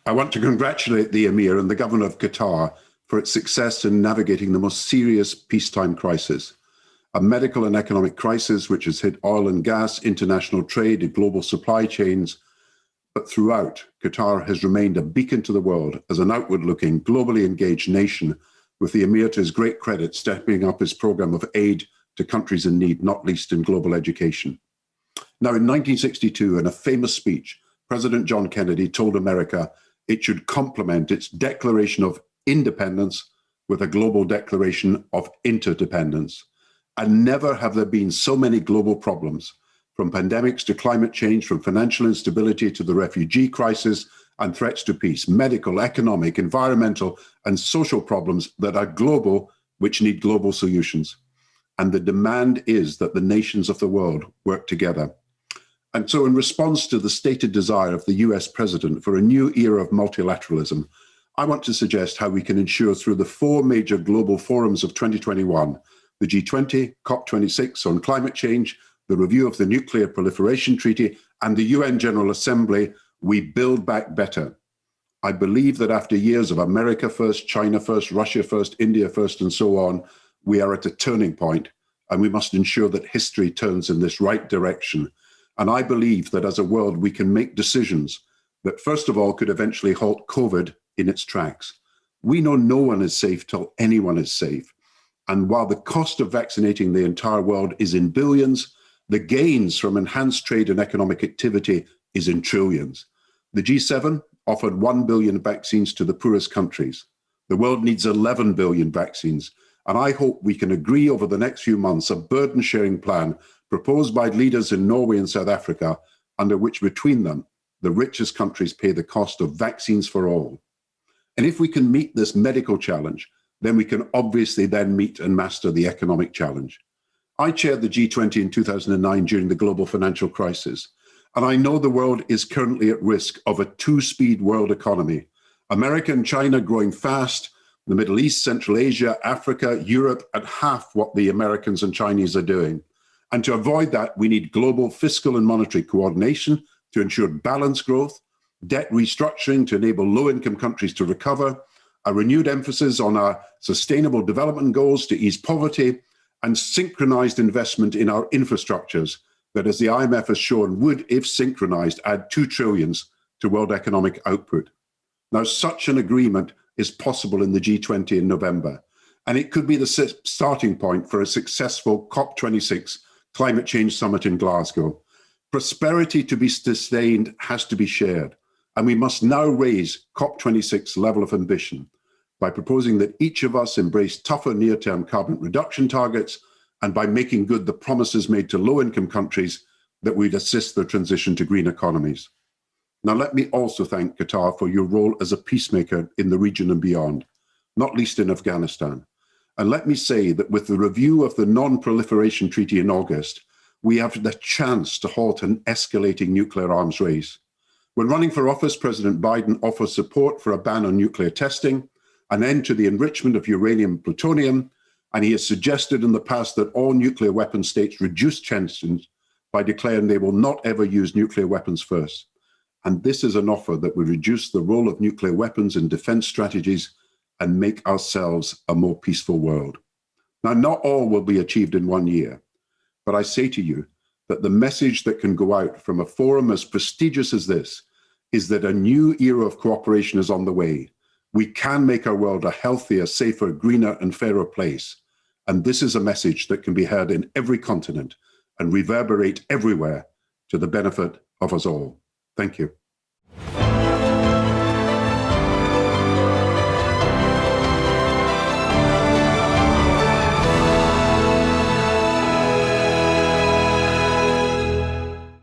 I want to congratulate the Emir and the Governor of Qatar for its success in navigating the most serious peacetime crisis, a medical and economic crisis which has hit oil and gas, international trade, and global supply chains. But throughout, Qatar has remained a beacon to the world as an outward-looking, globally engaged nation, with the Emir, to his great credit, stepping up his program of aid to countries in need, not least in global education. Now, in 1962, in a famous speech, President John Kennedy told America it should complement its declaration of independence with a global declaration of interdependence. And never have there been so many global problems, from pandemics to climate change, from financial instability to the refugee crisis and threats to peace, medical, economic, environmental, and social problems that are global, which need global solutions. And the demand is that the nations of the world work together. And so in response to the stated desire of the US president for a new era of multilateralism, I want to suggest how we can ensure through the four major global forums of 2021, the G20, COP26 on climate change, the review of the Nuclear Proliferation Treaty, and the UN General Assembly, we build back better. I believe that after years of America first, China first, Russia first, India first, and so on, we are at a turning point, and we must ensure that history turns in this right direction. And I believe that as a world, we can make decisions that, first of all, could eventually halt COVID in its tracks. We know no one is safe till anyone is safe. And while the cost of vaccinating the entire world is in billions, the gains from enhanced trade and economic activity is in trillions. The G7 offered 1 billion vaccines to the poorest countries. The world needs 11 billion vaccines. And I hope we can agree over the next few months a burden-sharing plan proposed by leaders in Norway and South Africa, under which between them, the richest countries pay the cost of vaccines for all. And if we can meet this medical challenge, then we can obviously then meet and master the economic challenge. I chaired the G20 in 2009 during the global financial crisis, and I know the world is currently at risk of a two-speed world economy. America and China growing fast, the Middle East, Central Asia, Africa, Europe at half what the Americans and Chinese are doing. And to avoid that, we need global fiscal and monetary coordination to ensure balanced growth, debt restructuring to enable low-income countries to recover, a renewed emphasis on our sustainable development goals to ease poverty, and synchronized investment in our infrastructures that, as the IMF has shown, would, if synchronized, add 2 trillion to world economic output. Now, such an agreement is possible in the G20 in November, and it could be the starting point for a successful COP26 climate change summit in Glasgow. Prosperity to be sustained has to be shared, and we must now raise COP26 level of ambition by proposing that each of us embrace tougher near-term carbon reduction targets and by making good the promises made to low-income countries that we'd assist their transition to green economies. Now, let me also thank Qatar for your role as a peacemaker in the region and beyond, not least in Afghanistan. And let me say that with the review of the Non-Proliferation Treaty in August, we have the chance to halt an escalating nuclear arms race. When running for office, President Biden offers support for a ban on nuclear testing, an end to the enrichment of uranium and plutonium, and he has suggested in the past that all nuclear weapon states reduce tensions by declaring they will not ever use nuclear weapons first. And this is an offer that will reduce the role of nuclear weapons in defense strategies and make ourselves a more peaceful world. Now, not all will be achieved in 1 year, but I say to you that the message that can go out from a forum as prestigious as this is that a new era of cooperation is on the way. We can make our world a healthier, safer, greener, and fairer place. And this is a message that can be heard in every continent and reverberate everywhere to the benefit of us all. Thank you.